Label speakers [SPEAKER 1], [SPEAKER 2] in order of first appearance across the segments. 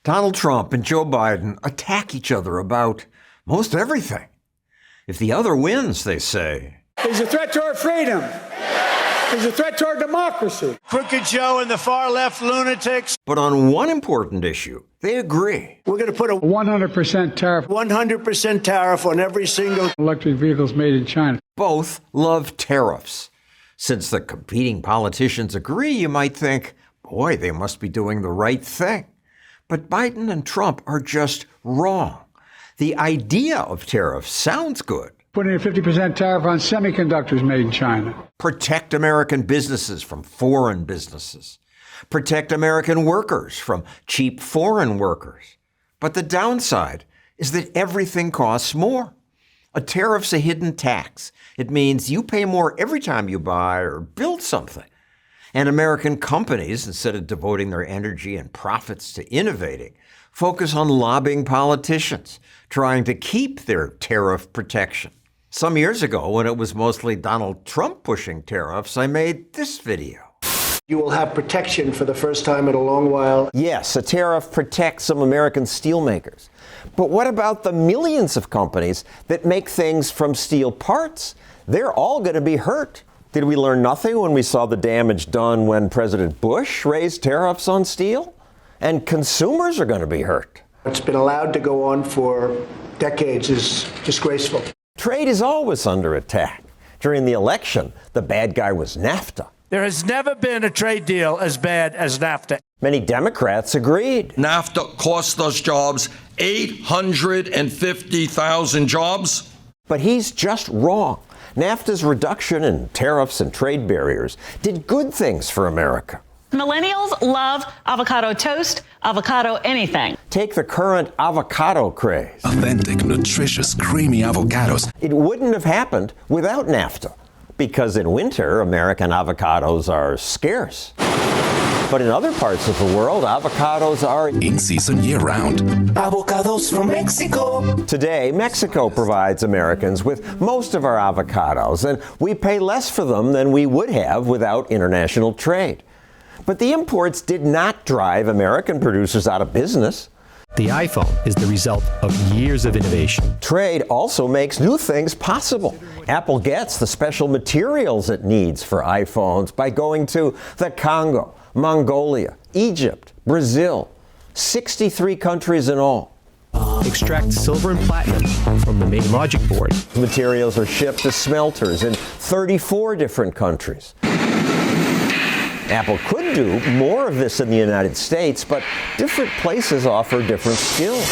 [SPEAKER 1] Donald Trump and Joe Biden attack each other about most everything. If the other wins, they say,
[SPEAKER 2] he's a threat to our freedom. He's a threat to our democracy.
[SPEAKER 3] Crooked Joe and the far left lunatics.
[SPEAKER 1] But on one important issue, they agree.
[SPEAKER 3] We're going to put a
[SPEAKER 2] 100% tariff.
[SPEAKER 3] 100% tariff on every single
[SPEAKER 2] Electric vehicles made in China.
[SPEAKER 1] Both love tariffs. Since the competing politicians agree, you might think, boy, they must be doing the right thing. But Biden and Trump are just wrong. The idea of tariffs sounds good.
[SPEAKER 2] Putting a 50% tariff on semiconductors made in China.
[SPEAKER 1] Protect American businesses from foreign businesses. Protect American workers from cheap foreign workers. But the downside is that everything costs more. A tariff's a hidden tax. It means you pay more every time you buy or build something. And American companies, instead of devoting their energy and profits to innovating, focus on lobbying politicians, trying to keep their tariff protection. Some years ago, when it was mostly Donald Trump pushing tariffs, I made this video.
[SPEAKER 3] You will have protection for the first time in a long while.
[SPEAKER 1] Yes, a tariff protects some American steelmakers. But what about the millions of companies that make things from steel parts? They're all going to be hurt. Did we learn nothing when we saw the damage done when President Bush raised tariffs on steel? And consumers are going to be hurt.
[SPEAKER 3] It's been allowed to go on for decades is disgraceful.
[SPEAKER 1] Trade is always under attack. During the election, the bad guy was NAFTA.
[SPEAKER 4] There has never been a trade deal as bad as NAFTA.
[SPEAKER 1] Many Democrats agreed.
[SPEAKER 5] NAFTA cost us jobs, 850,000 jobs.
[SPEAKER 1] But he's just wrong. NAFTA's reduction in tariffs and trade barriers did good things for America.
[SPEAKER 6] Millennials love avocado toast, avocado anything.
[SPEAKER 1] Take the current avocado craze.
[SPEAKER 7] Authentic, nutritious, creamy avocados.
[SPEAKER 1] It wouldn't have happened without NAFTA, because in winter, American avocados are scarce. But in other parts of the world, avocados are
[SPEAKER 7] in season year-round.
[SPEAKER 8] Avocados from Mexico.
[SPEAKER 1] Today, Mexico provides Americans with most of our avocados, and we pay less for them than we would have without international trade. But the imports did not drive American producers out of business.
[SPEAKER 9] The iPhone is the result of years of innovation.
[SPEAKER 1] Trade also makes new things possible. Apple gets the special materials it needs for iPhones by going to the Congo, Mongolia, Egypt, Brazil, 63 countries in all.
[SPEAKER 9] Extract silver and platinum from the main logic board.
[SPEAKER 1] Materials are shipped to smelters in 34 different countries. Apple could do more of this in the United States, but different places offer different skills.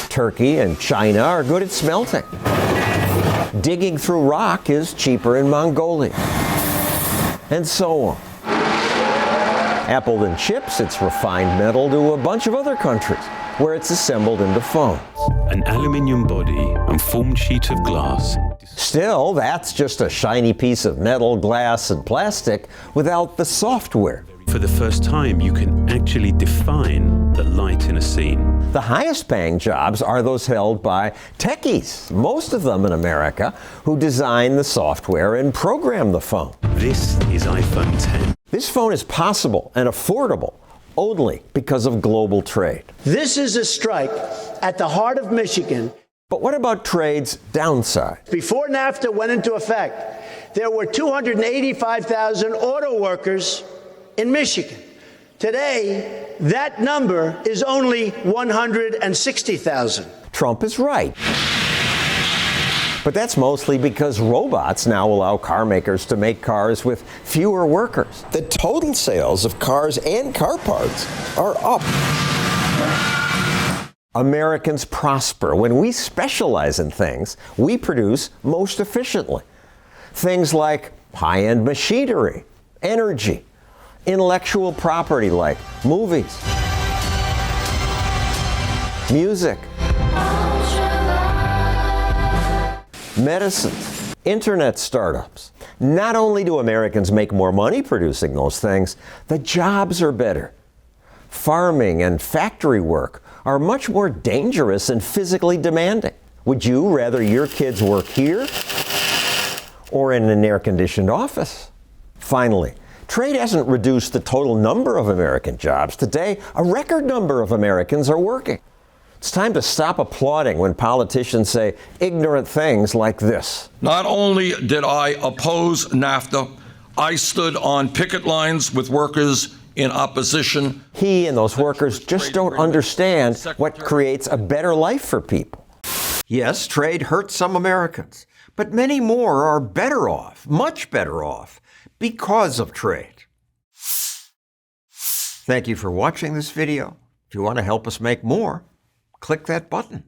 [SPEAKER 1] Turkey and China are good at smelting. Digging through rock is cheaper in Mongolia. And so on. Apple then ships its refined metal to a bunch of other countries, where it's assembled into phones.
[SPEAKER 10] An aluminium body and formed sheet of glass.
[SPEAKER 1] Still, that's just a shiny piece of metal, glass, and plastic without the software.
[SPEAKER 10] For the first time, you can actually define the light in a scene.
[SPEAKER 1] The highest paying jobs are those held by techies, most of them in America, who design the software and program the phone.
[SPEAKER 10] This is iPhone 10.
[SPEAKER 1] This phone is possible and affordable only because of global trade.
[SPEAKER 3] This is a strike at the heart of Michigan.
[SPEAKER 1] But what about trade's downside?
[SPEAKER 3] Before NAFTA went into effect, there were 285,000 auto workers in Michigan. Today, that number is only 160,000.
[SPEAKER 1] Trump is right. But that's mostly because robots now allow car makers to make cars with fewer workers. The total sales of cars and car parts are up. Americans prosper when we specialize in things we produce most efficiently. Things like high-end machinery, energy, intellectual property like movies, music, medicines, internet startups. Not only do Americans make more money producing those things, the jobs are better. Farming and factory work are much more dangerous and physically demanding. Would you rather your kids work here or in an air-conditioned office? Finally, Trade hasn't reduced the total number of American jobs. Today, a record number of Americans are working. It's time to stop applauding when politicians say ignorant things like this.
[SPEAKER 5] Not only did I oppose NAFTA, I stood on picket lines with workers in opposition.
[SPEAKER 1] He and those workers just don't understand what creates a better life for people. Yes, trade hurts some Americans, but many more are better off, much better off, because of trade. Thank you for watching this video. If you want to help us make more, click that button.